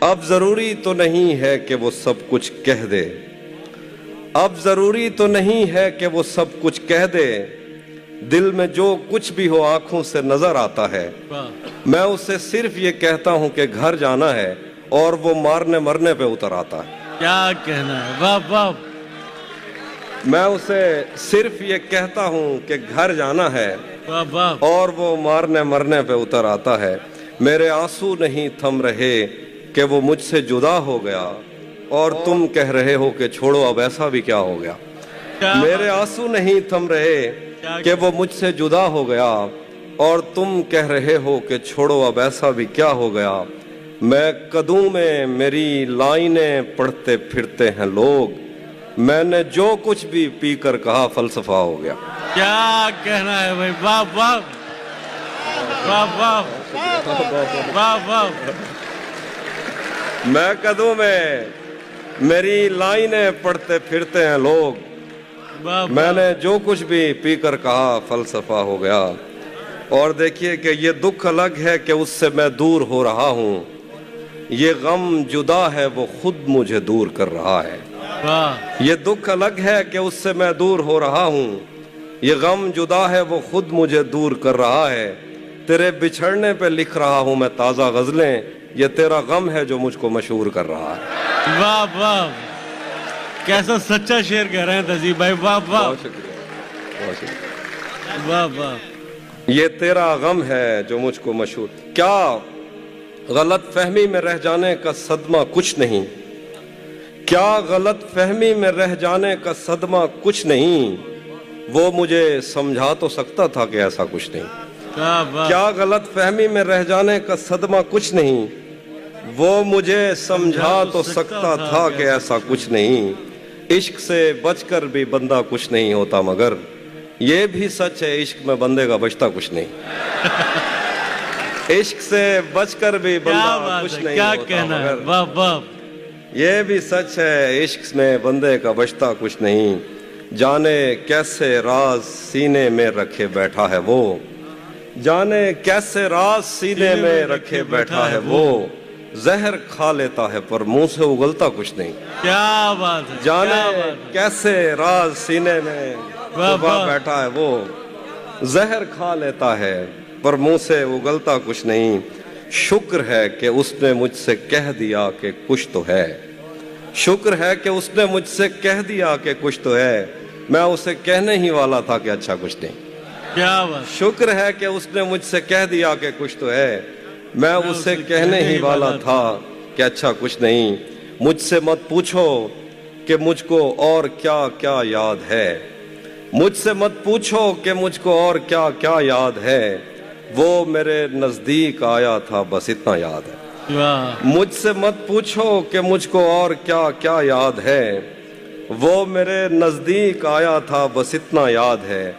اب ضروری تو نہیں ہے کہ وہ سب کچھ کہہ دے، اب ضروری تو نہیں ہے کہ وہ سب کچھ کہہ دے، دل میں جو کچھ بھی ہو آنکھوں سے نظر آتا ہے، میں اسے صرف یہ کہتا ہوں کہ گھر جانا ہے اور وہ مارنے مرنے پہ اتر آتا ہے۔ کیا کہنا ہے، واہ واہ۔ میں اسے صرف یہ کہتا ہوں کہ گھر جانا ہے واہ واہ۔ اور وہ مارنے مرنے پہ اتر آتا ہے۔ میرے آنسو نہیں تھم رہے کہ وہ مجھ سے جدا ہو گیا، اور تم کہہ رہے ہو کہ چھوڑو اب ایسا بھی کیا ہو گیا۔ میرے آنسو نہیں تھم رہے کہ وہ مجھ سے جدا ہو گیا، اور تم کہہ رہے ہو کہ چھوڑو اب ایسا بھی کیا ہو گیا۔ میں قدوں میں میری لائنیں پڑھتے پھرتے ہیں لوگ، میں نے جو کچھ بھی پی کر کہا فلسفہ ہو گیا۔ کیا کہنا ہے بھائی، واہ واہ واہ واہ واہ واہ۔ میں قدوں میں میری لائنیں پڑھتے پھرتے ہیں لوگ، میں نے جو کچھ بھی پی کر کہا فلسفہ ہو گیا۔ اور دیکھیے کہ یہ دکھ الگ ہے کہ اس سے میں دور ہو رہا ہوں، یہ غم جدا ہے وہ خود مجھے دور کر رہا ہے۔ یہ دکھ الگ ہے کہ اس سے میں دور ہو رہا ہوں، یہ غم جدا ہے وہ خود مجھے دور کر رہا ہے۔ تیرے بچھڑنے پہ لکھ رہا ہوں میں تازہ غزلیں، یہ تیرا غم ہے جو مجھ کو مشہور کر رہا ہے۔ واہ واہ، کیسا سچا شعر کہہ رہے ہیں تہذیب بھائی، واہ واہ بہت شکریہ، بہت شکریہ۔ واہ واہ۔ یہ تیرا غم ہے جو مجھ کو مشہور، کیا غلط فہمی میں رہ جانے کا صدمہ کچھ نہیں، کیا غلط فہمی میں رہ جانے کا صدمہ کچھ نہیں، وہ مجھے سمجھا تو سکتا تھا کہ ایسا کچھ نہیں۔ کیا غلط فہمی میں رہ جانے کا صدمہ کچھ نہیں، وہ مجھے سمجھا تو سکتا تھا کہ ایسا کچھ نہیں۔ عشق سے بچ کر بھی بندہ کچھ نہیں ہوتا، مگر یہ بھی سچ ہے عشق میں بندے کا بچتا کچھ نہیں۔ عشق سے بچ کر بھی بندہ کچھ نہیں کیا ہوتا، کہنا ہے، مگر واہ واہ۔ یہ بھی سچ ہے عشق میں بندے کا بچتا کچھ نہیں۔ جانے کیسے راز سینے میں رکھے بیٹھا ہے وہ، جانے کیسے راز سینے میں رکھے بیٹھا ہے وہ، زہر کھا لیتا ہے پر منہ سے اگلتا کچھ نہیں۔ کیا بات ہے، جانے کیسے راز سینے میں چھپا بیٹھا ہے وہ، زہر کھا لیتا ہے پر منہ سے اگلتا کچھ نہیں۔ شکر ہے کہ اس نے مجھ سے کہہ دیا کہ کچھ تو ہے، شکر ہے کہ اس نے مجھ سے کہہ دیا کہ کچھ تو ہے، میں اسے کہنے ہی والا تھا کہ اچھا کچھ نہیں۔ کیا بات۔ شکر ہے کہ اس نے مجھ سے کہہ دیا کہ کچھ تو ہے، میں اسے کہنے ہی والا تھا کہ اچھا کچھ نہیں۔ مجھ سے مت پوچھو کہ مجھ کو اور کیا کیا یاد ہے، مجھ سے مت پوچھو کہ مجھ کو اور کیا کیا یاد ہے، وہ میرے نزدیک آیا تھا بس اتنا یاد ہے۔ مجھ سے مت پوچھو کہ مجھ کو اور کیا کیا یاد ہے، وہ میرے نزدیک آیا تھا بس اتنا یاد ہے۔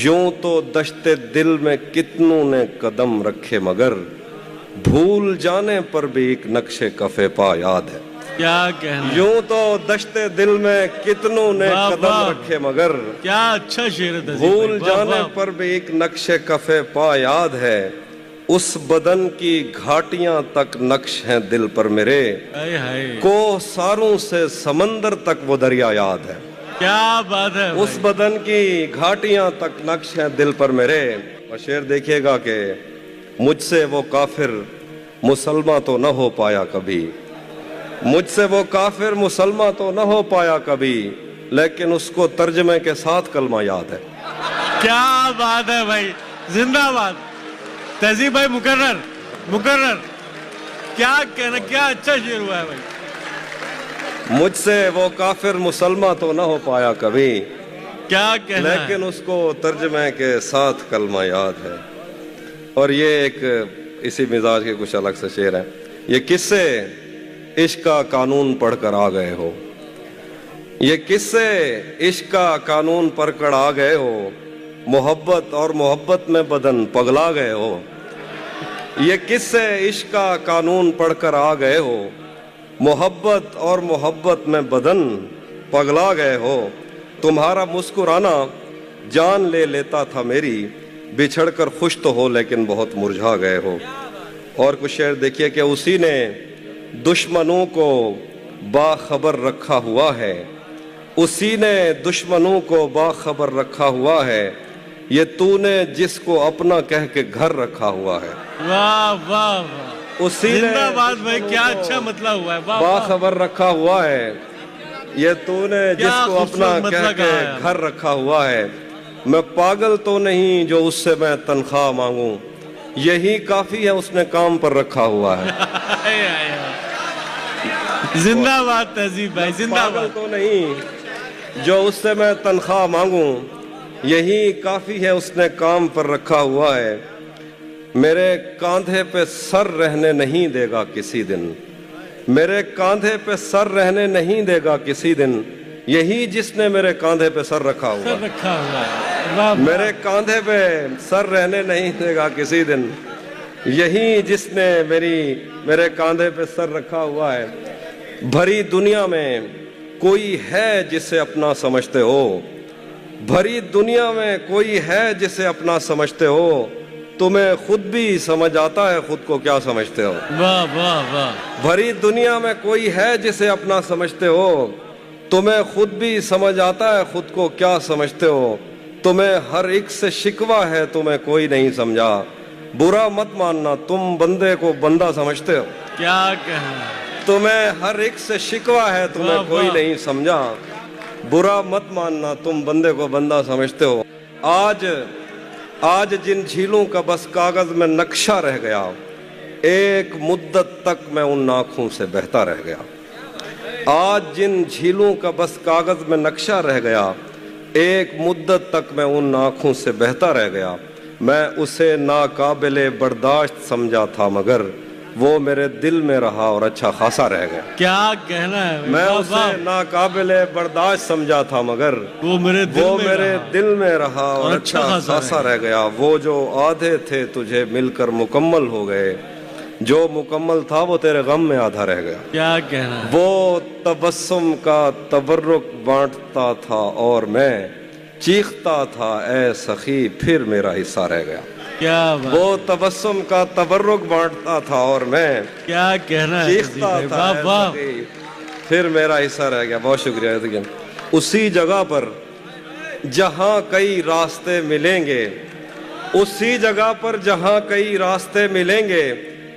یوں تو دشت دل میں کتنوں نے قدم رکھے، مگر بھول جانے پر بھی ایک نقش کفے پا یاد ہے۔ کیا کہنا، یوں تو دشت دل میں کتنوں نے قدم رکھے، مگر کیا اچھا شعر ہے، بھول جانے پر بھی ایک نقش کفے پا یاد ہے۔ اس بدن کی گھاٹیاں تک نقش ہیں دل پر میرے، کوہ ساروں سے سمندر تک وہ دریا یاد ہے۔ کیا بات ہے، اس بدن کی گھاٹیاں تک نقش ہیں دل پر میرے۔ اور شعر دیکھیے گا کہ مجھ سے وہ کافر مسلمہ تو نہ ہو پایا کبھی، مجھ سے وہ کافر مسلمہ تو نہ ہو پایا کبھی، لیکن اس کو ترجمے کے ساتھ کلمہ یاد ہے۔ کیا بات ہے بھائی، زندہ باد تہذیب بھائی، مکرر مکرر، کیا کہنا، کیا اچھا شعر ہوا ہے بھائی۔ مجھ سے وہ کافر مسلمہ تو نہ ہو پایا کبھی، کیا کہنا ہے، لیکن اس کو ترجمے کے ساتھ کلمہ یاد ہے۔ اور یہ ایک اسی مزاج کے کچھ الگ سے شعر ہیں۔ یہ کس سے عشق کا قانون پڑھ کر آ گئے ہو، یہ کس سے عشق کا قانون پڑھ کر آ گئے ہو، محبت اور محبت میں بدن پگلا گئے ہو، یہ کس سے عشق کا قانون پڑھ کر آ گئے ہو، محبت اور محبت میں بدن پگلا گئے ہو۔ تمہارا مسکرانا جان لے لیتا تھا میری، بچھڑ کر خوش تو ہو لیکن بہت مرجھا گئے ہو۔ اور کچھ شعر دیکھیے کہ اسی نے दुश्मनों को बाखबर रखा हुआ है, उसी ने दुश्मनों को बाखबर रखा हुआ है, ये तूने जिसको अपना कह के घर रखा हुआ है। वाह वाह वाह, उसी ने जिंदाबाद भाई, क्या अच्छा मतलब हुआ है। वाह वाह, बाखबर रखा हुआ है, ये तूने क्या जिसको अपना खूबसूरत कह मतलब के कहा है। घर रखा हुआ है। मैं पागल तो नहीं जो उससे मैं तनख्वाह मांगू, यही काफी है उसने काम पर रखा हुआ है। आए, आए, आए। जिंदाबाद तहजीब भाई, पागल जिंदाबाद। तो नहीं जो उससे मैं तनख्वाह मांगू, यही काफी है उसने काम पर रखा हुआ है। मेरे कांधे पे सर रहने नहीं देगा किसी दिन, मेरे कांधे पे सर रहने नहीं देगा किसी दिन, यही जिसने मेरे कांधे पे सर रखा हुआ सर है। रखा हुआ है। वाह, मेरे कांधे पे सर रहने नहीं देगा किसी दिन, यही जिसने मेरे कांधे पे सर रखा हुआ है। भरी दुनिया में कोई है जिसे अपना समझते हो, भरी दुनिया में कोई है जिसे अपना समझते हो, तुम्हें खुद भी समझ आता है खुद को क्या समझते हो। वाह वाह वाह, भरी दुनिया में कोई है जिसे अपना समझते हो, तुम्हें खुद भी समझ आता है खुद को क्या समझते हो। तुम्हें हर एक से शिकवा है, तुम्हें कोई नहीं समझा, बुरा मत मानना तुम बंदे को बंदा समझते हो। क्या कहना। तुम्हें हर एक से शिकवा है, तुम्हें वाह, कोई वाह। नहीं समझा, बुरा मत मानना तुम बंदे को बंदा समझते हो। आज जिन झीलों का बस कागज में नक्शा रह गया, एक मुद्दत तक मैं उन आंखों से बहता रह गया। आज जिन झीलों का बस कागज में नक्शा रह गया, एक मुद्दत तक मैं उन आंखों से बहता रह गया। मैं उसे नाकाबिले बर्दाश्त समझा था, मगर वो मेरे दिल में रहा और अच्छा खासा रह गया। क्या कहना है भाई, मैं वाह, उसे वाह। नाकाबिले बर्दाश्त समझा था, मगर वो मेरे दिल वो में मेरे रहा। दिल में रहा और अच्छा खासा रह गया। वो जो आधे थे तुझे मिलकर मुकम्मल हो गए, जो मुकम्मल था वो तेरे गम में आधा रह गया। क्या कहना है। वो तबस्सुम का तबर्रुक बांटता था और मैं चीखता था, ऐ सखी फिर मेरा हिस्सा रह गया। क्या बात, वो तबस्सुम का तबर्रुक बांटता था और मैं क्या कहना है तहजीब चीखता भाई, था, वाह ऐ वाह। सखी फिर मेरा हिस्सा रह गया। बहुत शुक्रिया। देखिए, उसी जगह पर जहां कई रास्ते मिलेंगे, उसी जगह पर जहां कई रास्ते मिलेंगे,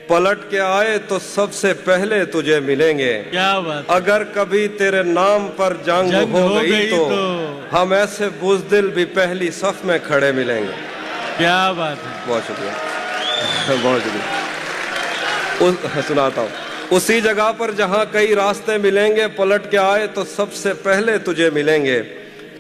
पलट के आए तो सबसे पहले तुझे मिलेंगे। क्या बात, अगर कभी तेरे नाम पर जंग हो गई तो हम ऐसे बुज़दिल भी पहली सफ में खड़े मिलेंगे। क्या बात है। बहुत शुक्रिया, बहुत शुक्रिया। सुनाता हूँ। उसी जगह पर जहाँ कई रास्ते मिलेंगे, पलट के आए तो सबसे पहले तुझे मिलेंगे,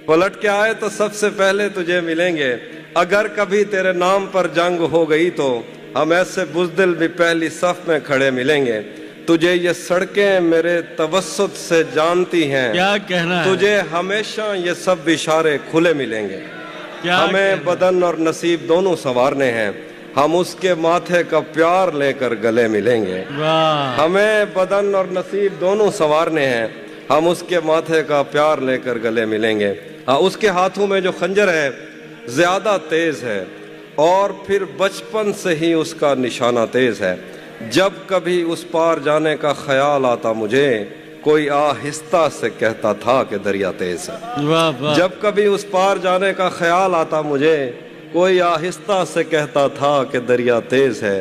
पलट के आए तो सबसे पहले तुझे मिलेंगे। अगर कभी तेरे नाम पर जंग हो गई तो हम ऐसे बुज़दिल भी पहली सफ में खड़े मिलेंगे। तुझे ये सड़कें मेरे तवस्सुत से जानती हैं, क्या कहना है। तुझे हमेशा ये सब इशारे खुले मिलेंगे। क्या हमें कहना। बदन और नसीब दोनों संवारने हैं, हम उसके माथे का प्यार लेकर गले मिलेंगे। वाह, हमें बदन और नसीब दोनों संवारने हैं, हम उसके माथे का प्यार लेकर गले मिलेंगे। उसके हाथों में जो खंजर है ज्यादा तेज है, और फिर बचपन से ही उसका निशाना तेज है। जब कभी उस पार जाने का ख्याल आता मुझे, कोई आहिस्ता से कहता था कि दरिया तेज है। वाह वाह। जब कभी उस पार जाने का ख्याल आता मुझे, कोई आहिस्ता से कहता था कि दरिया तेज है।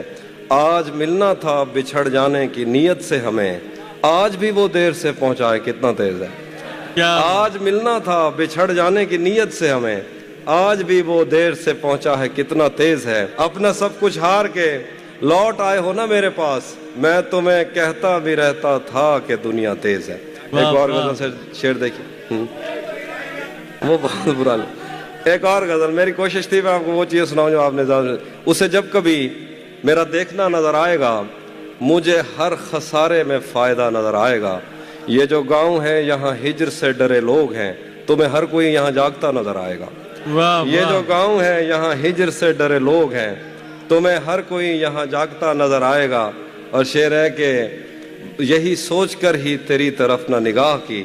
आज मिलना था बिछड़ जाने की नीयत से हमें, आज भी वो देर से पहुंचा है, कितना तेज है। क्या आज मिलना था बिछड़ जाने की नीयत से हमें, आज भी वो देर से पहुंचा है, कितना तेज है। अपना सब कुछ हार के लौट आए हो ना मेरे पास, मैं तुम्हें कहता भी रहता था कि दुनिया तेज है। एक और गजल से शेर देखिए, वो बहुत बुरा नहीं। एक और गजल, मेरी कोशिश थी मैं आपको वो चीज़ सुनाऊं जो आपने ज्यादा। उसे जब कभी मेरा देखना नजर आएगा, मुझे हर खसारे में फायदा नजर आएगा। ये जो गांव है यहाँ हिज्र से डरे लोग हैं, तुम्हें हर कोई यहाँ जागता नजर आएगा। वाह, ये वाह। जो गांव है यहाँ हिज्र से डरे लोग हैं, तुम्हें हर कोई यहाँ जागता नजर आएगा। और शेर है कि यही सोच कर ही तेरी तरफ ना निगाह की,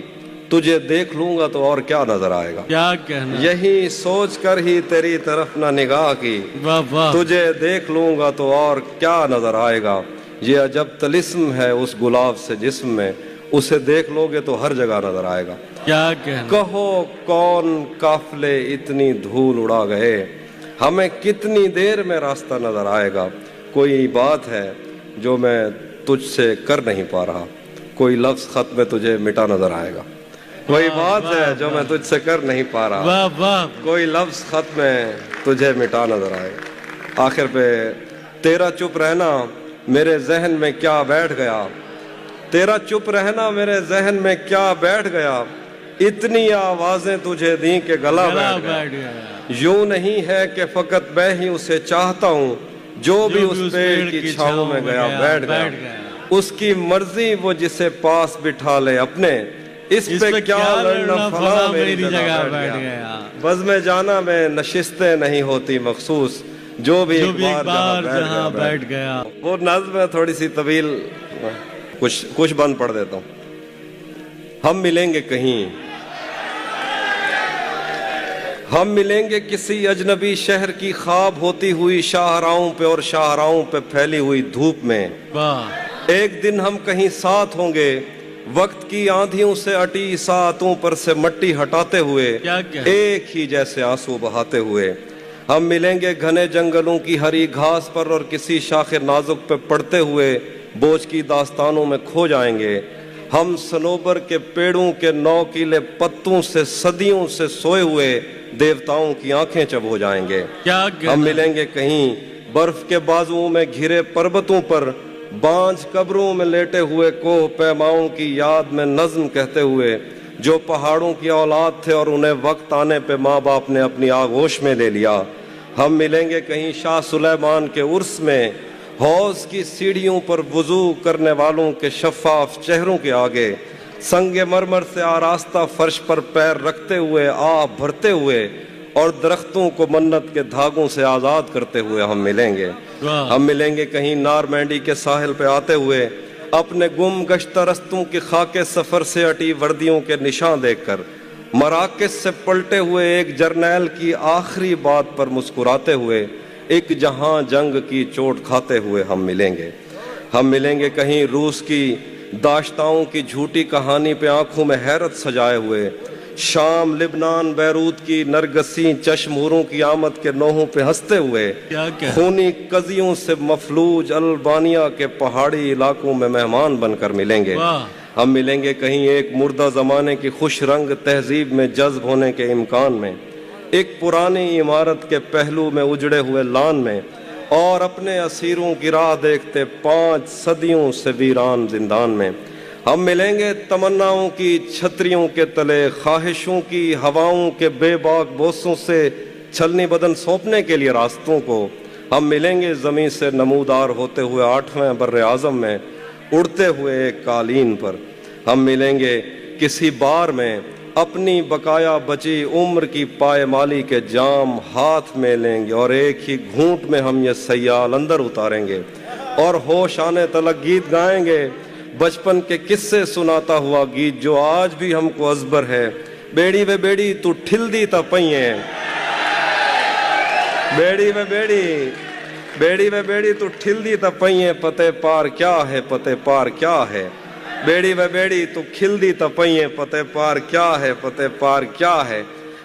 तुझे देख लूंगा तो और क्या नजर आएगा। क्या कहना। यही सोच कर ही तेरी तरफ ना निगाह की, वाह वाह। तुझे देख लूंगा तो और क्या नजर आएगा। یہ عجب طلسم ہے اس گلاب سے جسم میں، اسے دیکھ لو گے تو ہر جگہ نظر آئے گا۔ کیا کہنا، کہو کون قافلے اتنی دھول اڑا گئے، ہمیں کتنی دیر میں راستہ نظر آئے گا۔ کوئی بات ہے جو میں تجھ سے کر نہیں پا رہا، کوئی لفظ خط میں تجھے مٹا نظر آئے گا۔ کوئی بات ہے جو میں تجھ سے کر نہیں پا رہا، واہ واہ، کوئی لفظ خط میں تجھے مٹا نظر آئے گا۔ آخر پہ تیرا چپ رہنا میرے ذہن میں کیا بیٹھ گیا، تیرا چپ رہنا میرے ذہن میں کیا بیٹھ گیا، اتنی آوازیں تجھے دیں کہ گلا بیٹھ گیا۔ یوں نہیں ہے کہ فقط میں ہی اسے چاہتا ہوں، جو بھی اس پیڑ کی چھاؤں میں گیا بیٹھ گیا۔ اس کی مرضی وہ جسے پاس بٹھا لے اپنے، اس پہ کیا لڑنا فلاں میری جگہ بیٹھ گیا۔ بزم جانا میں نشستیں نہیں ہوتی مخصوص، جو بھی ایک بار جہاں بیٹھ گیا۔ وہ نظم ہے تھوڑی سی طویل، کچھ بند پڑھ دیتا ہوں۔ ہم ملیں گے کہیں، ہم ملیں گے کسی اجنبی شہر کی خواب ہوتی ہوئی شاہراہوں پہ اور شاہراہوں پہ پھیلی ہوئی دھوپ میں۔ ایک دن ہم کہیں ساتھ ہوں گے، وقت کی آندھیوں سے اٹی ساعتوں پر سے مٹی ہٹاتے ہوئے، ایک ہی جیسے آنسو بہاتے ہوئے۔ ہم ملیں گے گھنے جنگلوں کی ہری گھاس پر اور کسی شاخ نازک پہ پڑتے ہوئے بوجھ کی داستانوں میں کھو جائیں گے۔ ہم صنوبر کے پیڑوں کے نوکیلے پتوں سے صدیوں سے سوئے ہوئے دیوتاؤں کی آنکھیں چب ہو جائیں گے۔ ہم ملیں گے کہیں برف کے بازوؤں میں گھرے پربتوں پر، بانجھ قبروں میں لیٹے ہوئے کوہ پیماؤں کی یاد میں نظم کہتے ہوئے، جو پہاڑوں کی اولاد تھے اور انہیں وقت آنے پہ ماں باپ نے اپنی آغوش میں لے لیا۔ ہم ملیں گے کہیں شاہ سلیمان کے عرس میں، حوض کی سیڑھیوں پر وضو کرنے والوں کے شفاف چہروں کے آگے، سنگ مرمر سے آراستہ فرش پر پیر رکھتے ہوئے آہ بھرتے ہوئے اور درختوں کو منت کے دھاگوں سے آزاد کرتے ہوئے ہم ملیں گے۔ ہم ملیں گے کہیں نارمینڈی کے ساحل پہ آتے ہوئے، اپنے گم گشتہ رستوں کی خاک سفر سے اٹی وردیوں کے نشان دیکھ کر، مراکز سے پلٹے ہوئے ایک جرنیل کی آخری بات پر مسکراتے ہوئے، ایک جہاں جنگ کی چوٹ کھاتے ہوئے ہم ملیں گے۔ ہم ملیں گے کہیں روس کی داشتاؤں کی جھوٹی کہانی پہ آنکھوں میں حیرت سجائے ہوئے، شام لبنان بیروت کی نرگسی چشم ہوروں کی آمد کے نوحوں پہ ہنستے ہوئے، خونی قضیوں سے مفلوج البانیا کے پہاڑی علاقوں میں مہمان بن کر ملیں گے۔ ہم ملیں گے کہیں ایک مردہ زمانے کی خوش رنگ تہذیب میں جذب ہونے کے امکان میں، ایک پرانی عمارت کے پہلو میں اجڑے ہوئے لان میں، اور اپنے اسیروں کی راہ دیکھتے 5 صدیوں سے ویران زندان میں۔ ہم ملیں گے تمناؤں کی چھتریوں کے تلے، خواہشوں کی ہواؤں کے بے باک بوسوں سے چھلنی بدن سونپنے کے لیے راستوں کو۔ ہم ملیں گے زمین سے نمودار ہوتے ہوئے 8ویں بر اعظم میں، اڑتے ہوئے ایک قالین پر۔ ہم ملیں گے کسی بار میں، اپنی بقایا بچی عمر کی پائمالی کے جام ہاتھ میں لیں گے، اور ایک ہی گھونٹ میں ہم یہ سیال اندر اتاریں گے اور ہوش آنے تلک گیت گائیں گے، بچپن کے قصے سناتا ہوا گیت جو آج بھی ہم کو ازبر ہے۔ بیڑی وے بیڑی تو ٹھل دی تا پئیں، بیڑی وے بیڑی، بیڑی وے بیڑی تو ٹھل دی تا پئیں، پتے پار کیا ہے، پتے پار کیا ہے، بیڑی وے بیڑی تو کھل دی تا پئیں، پتے پار کیا ہے، پتے پار کیا ہے۔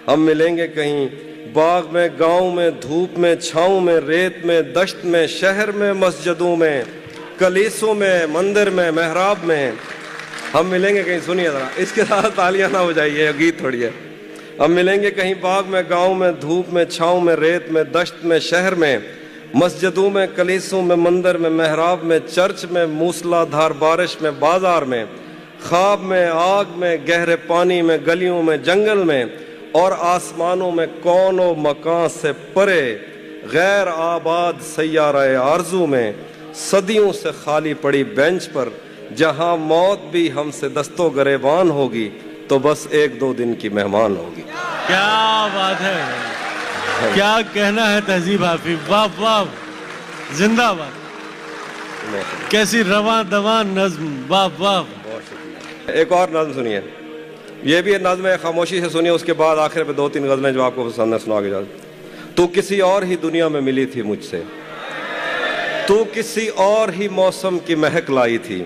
ہم ملیں گے کہیں باغ میں، گاؤں میں، دھوپ میں، چھاؤں میں، ریت میں، دشت میں، شہر میں، مسجدوں میں، کلیسوں میں، مندر میں، محراب میں۔ ہم ملیں گے کہیں، سنیے ذرا، اس کے ساتھ تالیاں نہ ہو جائیے، گیت تھوڑی ہے۔ ہم ملیں گے کہیں باغ میں، گاؤں میں، دھوپ میں، چھاؤں میں، ریت میں، دشت میں، شہر میں، مسجدوں میں، کلیسوں میں، مندر میں، محراب میں، چرچ میں، موسلا دھار بارش میں، بازار میں، خواب میں، آگ میں، گہرے پانی میں، گلیوں میں، جنگل میں، اور آسمانوں میں، کون و مکان سے پرے غیر آباد سیارہ آرزو میں، صدیوں سے خالی پڑی بینچ پر، جہاں موت بھی ہم سے دستو گریبان ہوگی تو بس 1-2 دن کی مہمان ہوگی۔ کیا بات ہے، کیا کہنا ہے تہذیب حافظ، واہ واہ، زندہ باد، کیسی رواں دواں نظم، واہ واہ۔ ایک اور نظم سنیے، یہ بھی نظم ہے، خاموشی سے سنیے، اس کے بعد آخر پہ 2-3 غزلیں جو آپ کو پسند ہے سنا کے جاؤ۔ تو کسی اور ہی دنیا میں ملی تھی مجھ سے، तू किसी और ही मौसम की महक लाई थी,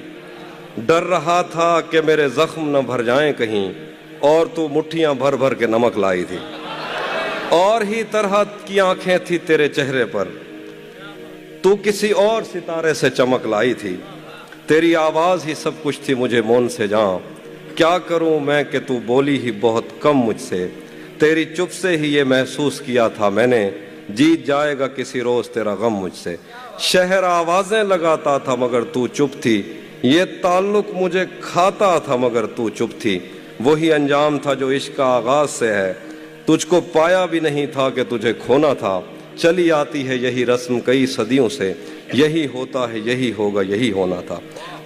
डर रहा था कि मेरे जख्म न भर जाएं कहीं, और तू मुट्ठियां भर भर के नमक लाई थी। और ही तरह की आंखें थी तेरे चेहरे पर, तू किसी और सितारे से चमक लाई थी। तेरी आवाज ही सब कुछ थी मुझे मौन से जान, क्या करूं मैं कि तू बोली ही बहुत कम मुझसे। तेरी चुप से ही ये महसूस किया था मैंने, जीत जाएगा किसी रोज तेरा गम मुझसे। शहर आवाजें लगाता था मगर तू चुप थी, ये ताल्लुक मुझे खाता था मगर तू चुप थी। वही अंजाम था जो इश्क का आगाज से है, तुझको पाया भी नहीं था कि तुझे खोना था। चली आती है यही रस्म कई सदियों से, यही होता है यही होगा यही होना था।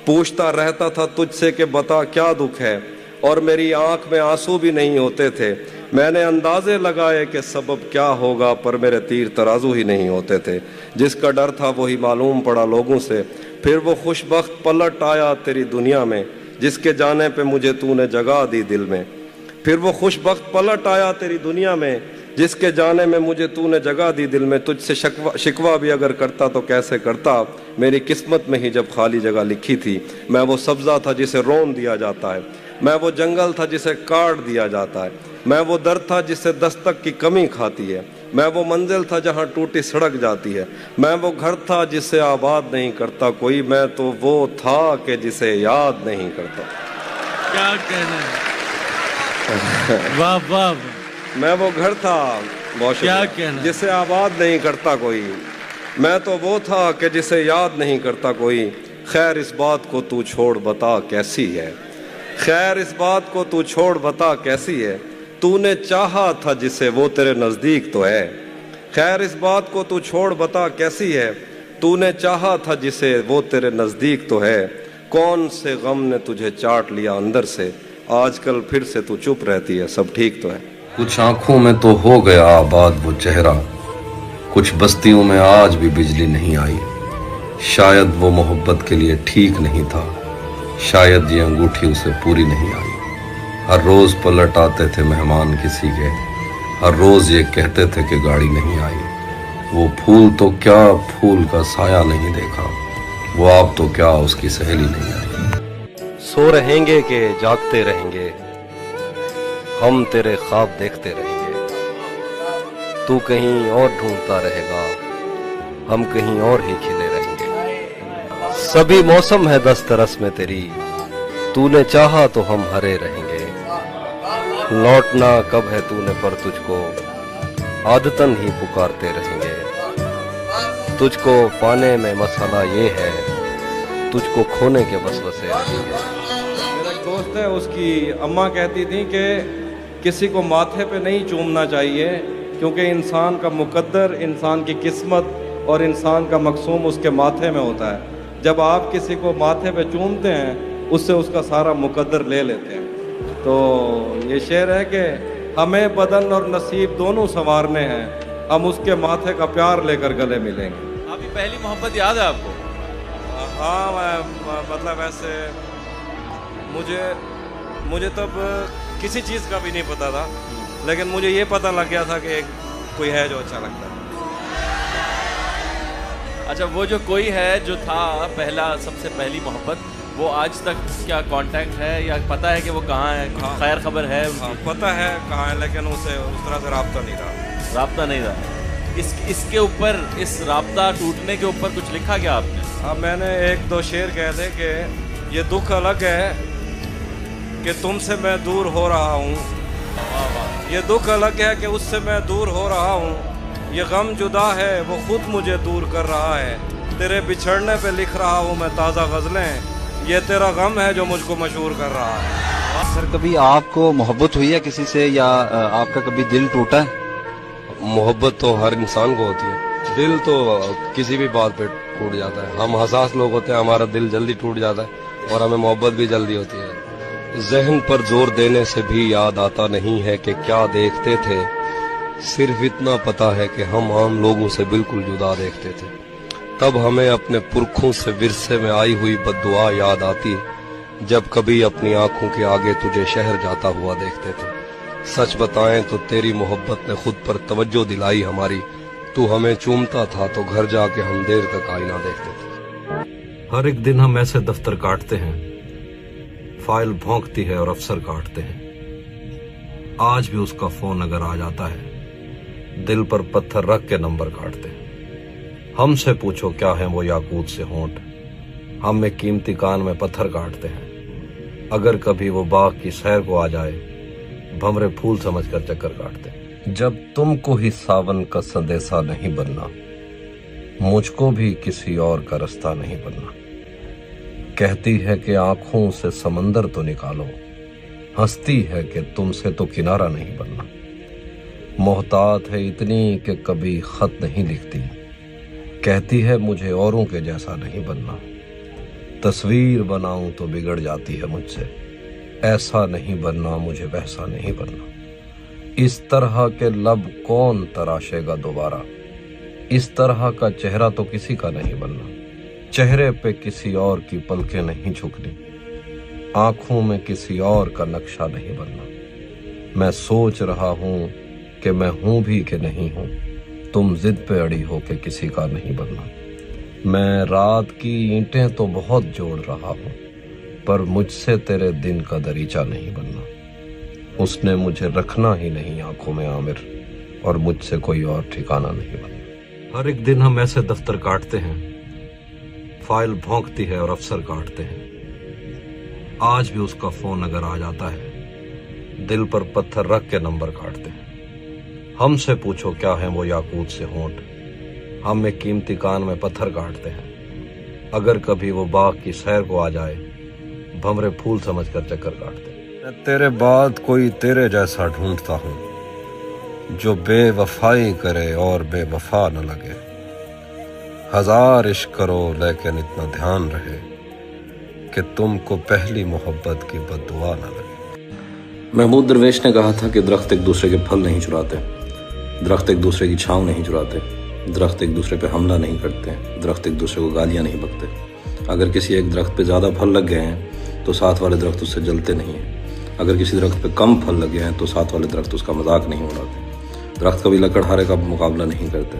पूछता रहता था तुझसे कि बता क्या दुख है, और मेरी आंख में आंसू भी नहीं होते थे। मैंने अंदाजे लगाए कि सबब क्या होगा, पर मेरे तीर तराजू ही नहीं होते थे। जिसका डर था वही मालूम पड़ा लोगों से, फिर वो खुशबख्त पलट आया तेरी दुनिया में, जिसके जाने पे मुझे तूने जगह दी दिल में। फिर वो खुशबख्त पलट आया तेरी दुनिया में, जिसके जाने में मुझे तूने जगह दी दिल में। तुझसे शिकवा भी अगर करता तो कैसे करता, मेरी किस्मत में ही जब खाली जगह लिखी थी। मैं वो सब्जा था जिसे रोन दिया जाता है, मैं वो जंगल था जिसे काट दिया जाता है, मैं वो दर था जिससे दस्तक की कमी खाती है, मैं वो मंजिल था जहाँ टूटी सड़क जाती है, मैं वो घर था जिसे आबाद नहीं करता कोई, मैं तो वो था कि जिसे याद नहीं करता। क्या कहना है, वाह वाह। मैं वो घर था, बहुत क्या कहना, जिसे आबाद नहीं करता कोई, मैं तो वो था कि जिसे याद नहीं करता कोई। खैर इस बात को तू छोड़ बता कैसी है, खैर इस बात को तू छोड़ बता कैसी है, तूने चाहा था जिसे वो तेरे नजदीक तो है। खैर इस बात को तू छोड़ बता कैसी है, तूने चाहा था जिसे वो तेरे नजदीक तो है। कौन से गम ने तुझे चाट लिया अंदर से, आजकल फिर से तू चुप रहती है, सब ठीक तो है। कुछ आंखों में तो हो गया आबाद वो चेहरा, कुछ बस्तियों में आज भी बिजली नहीं आई। शायद वो मोहब्बत के लिए ठीक नहीं था, शायद ये अंगूठी उसे पूरी नहीं आई। हर रोज पलट आते थे मेहमान किसी के, हर रोज ये कहते थे कि गाड़ी नहीं आई। वो फूल तो क्या फूल का साया नहीं देखा, वो आप तो क्या उसकी सहेली नहीं आई। सो रहेंगे कि जागते रहेंगे, हम तेरे ख्वाब देखते रहेंगे। तू कहीं और ढूंढता रहेगा, हम कहीं और ही खिले रहेंगे। सभी मौसम है दस्तरस में तेरी, तूने चाहा तो हम हरे रहेंगे। लौटना कब है तूने पर तुझको आदतन ही पुकारते रहेंगे। तुझको पाने में मसला ये है, तुझको खोने के वसवसे रहेंगे। मेरा एक दोस्त है, उसकी अम्मा कहती थी कि किसी को माथे पे नहीं चूमना चाहिए, क्योंकि इंसान का मुकद्दर, इंसान की किस्मत और इंसान का मकसूम उसके माथे में होता है। जब आप किसी को माथे पे चूमते हैं, उससे उसका सारा मुकद्दर ले लेते हैं। तो ये शेर है कि हमें बदन और नसीब दोनों संवारने हैं, हम उसके माथे का प्यार लेकर गले मिलेंगे। अभी पहली मोहब्बत याद है आपको? हाँ, मतलब ऐसे मुझे तब किसी चीज़ का भी नहीं पता था, लेकिन मुझे ये पता लग गया था कि कोई है जो अच्छा लगता है। अच्छा, वो जो कोई है जो था पहला, सबसे पहली मोहब्बत, वो आज तक क्या कांटेक्ट है या पता है कि वो कहाँ है? हाँ, खैर खबर है? हाँ, पता है कहाँ है, लेकिन उसे उस तरह से राब्ता नहीं रहा। राब्ता नहीं रहा। इसके ऊपर, इस राब्ता टूटने के ऊपर कुछ लिखा क्या आपने? अब मैंने एक दो शेर कहे थे कि ये दुख अलग है कि तुमसे मैं दूर हो रहा हूँ, ये दुख अलग है कि उससे मैं दूर हो रहा हूँ, ये गम जुदा है वो खुद मुझे दूर कर रहा है, तेरे बिछड़ने पे लिख रहा हूँ मैं ताज़ा गज़लें, ये तेरा गम है जो मुझको मशहूर कर रहा है। सर, कभी आपको मोहब्बत हुई है किसी से, या आपका कभी दिल टूटा है? मोहब्बत तो हर इंसान को होती है, दिल तो किसी भी बात पे टूट जाता है। हम हसास लोग होते हैं, हमारा दिल जल्दी टूट जाता है और हमें मोहब्बत भी जल्दी होती है। जहन पर जोर देने से भी याद आता नहीं है कि क्या देखते थे, सिर्फ इतना पता है कि हम आम लोगों से बिल्कुल जुदा देखते थे। तब हमें अपने पुरखों से विरसे में आई हुई बद्दुआ याद आती, जब कभी अपनी आंखों के आगे तुझे शहर जाता हुआ देखते थे। सच बताएं तो तेरी मोहब्बत ने खुद पर तवज्जो दिलाई हमारी, तू हमें चूमता था तो घर जाके हम देर तक आईना देखते थे। हर एक दिन हम ऐसे दफ्तर काटते हैं, फाइल भौंकती है और अफसर काटते हैं। आज भी उसका फोन अगर आ जाता है, दिल पर पत्थर रख के नंबर काटते हैं। हमसे पूछो क्या है वो याकूत से होंठ, हम में कीमती कान में पत्थर काटते हैं। अगर कभी वो बाग की सैर को आ जाए, भंवरे फूल समझकर चक्कर काटते हैं। जब तुमको ही सावन का संदेशा नहीं बनना, मुझको भी किसी और का रास्ता नहीं बनना। कहती है कि आंखों से समंदर तो निकालो, हंसती है कि तुमसे तो किनारा नहीं बनना। मोहतात है इतनी कि कभी खत नहीं लिखती, कहती है मुझे औरों के जैसा नहीं बनना। तस्वीर बनाऊं तो बिगड़ जाती है मुझसे, ऐसा नहीं बनना मुझे वैसा नहीं बनना। इस तरह के लब कौन तराशेगा दोबारा, इस तरह का चेहरा तो किसी का नहीं बनना। चेहरे पे किसी और की पलकें नहीं झुकनी, आंखों में किसी और का नक्शा नहीं बनना। मैं सोच रहा हूं कि मैं हूं भी कि नहीं हूं, तुम जिद पे अड़ी हो कि किसी का नहीं बनना। मैं रात की ईंटें तो बहुत जोड़ रहा हूं, पर मुझसे तेरे दिन का दरीचा नहीं बनना। उसने मुझे रखना ही नहीं आंखों में आमिर, और मुझसे कोई और ठिकाना नहीं बनना। हर एक दिन हम ऐसे दफ्तर काटते हैं, फाइल भौंकती है और अफसर काटते हैं। आज भी उसका फोन अगर आ जाता है, दिल पर पत्थर रख के नंबर काटते हैं। हमसे पूछो क्या है वो याकूत से होंठ, हम में कीमती कान में पत्थर काटते हैं। अगर कभी वो बाग की सैर को आ जाए, भंवरे फूल समझकर चक्कर काटते हैं। मैं तेरे बाद कोई तेरे जैसा ढूंढता हूँ, जो बेवफाई करे और बेवफा न लगे। हजार इश्क करो लेकिन इतना ध्यान रहे कि तुमको पहली मोहब्बत की बद्दुआ न लगे। महमूद दरवेश ने कहा था कि दरख्त एक दूसरे के फल नहीं चुराते, दरख्त एक दूसरे की छांव नहीं चुराते, दरख्त एक दूसरे पे हमला नहीं करते, दरख्त एक दूसरे को गालियाँ नहीं बकते। अगर किसी एक दरख्त पे ज़्यादा फल लग गए हैं तो साथ वाले दरख्त उससे जलते नहीं हैं। अगर किसी दरख्त पे कम फल लगे हैं तो साथ वाले दरख्त उसका मजाक नहीं उड़ाते। दरख्त कभी लकड़हारे का मुकाबला नहीं करते।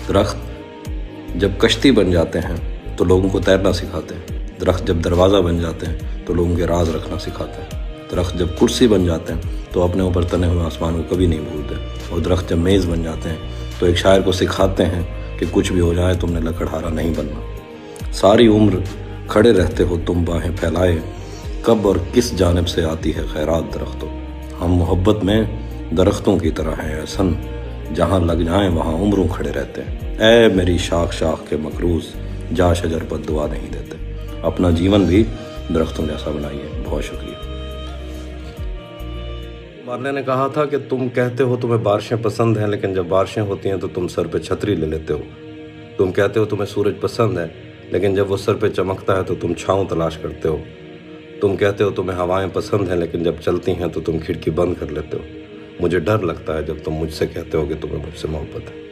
दरख्त जब कश्ती बन जाते हैं तो लोगों को तैरना सिखाते हैं। दरख्त जब दरवाज़ा बन जाते हैं तो लोगों के राज रखना सिखाते हैं। दरख्त जब कुर्सी बन जाते हैं तो अपने ऊपर तने हुए आसमान को कभी नहीं भूलते। और दरख्त जब मेज़ बन जाते हैं तो एक शायर को सिखाते हैं कि कुछ भी हो जाए तुमने लकड़हारा नहीं बनना। सारी उम्र खड़े रहते हो तुम बाहें फैलाए, कब और किस जानिब से आती है खैरात दरख्तों। हम मोहब्बत में दरख्तों की तरह हैं एहसन, जहाँ लग जाएं वहाँ उम्रों खड़े रहते हैं। ऐ मेरी शाख शाख के मकरूज, जा शजर पर दुआ नहीं देते। अपना जीवन भी दरख्तों जैसा बनाइए। बहुत शुक्रिया। मारने ने कहा था कि तुम कहते हो तुम्हें बारिशें पसंद हैं, लेकिन जब बारिशें होती हैं तो तुम सर पे छतरी ले लेते हो। तुम कहते हो तुम्हें सूरज पसंद है, लेकिन जब वो सर पे चमकता है तो तुम छाँव तलाश करते हो। तुम कहते हो तुम्हें हवाएं पसंद हैं, लेकिन जब चलती हैं तो तुम खिड़की बंद कर लेते हो। मुझे डर लगता है जब तुम मुझसे कहते हो कि तुम्हें मुझसे मोहब्बत है।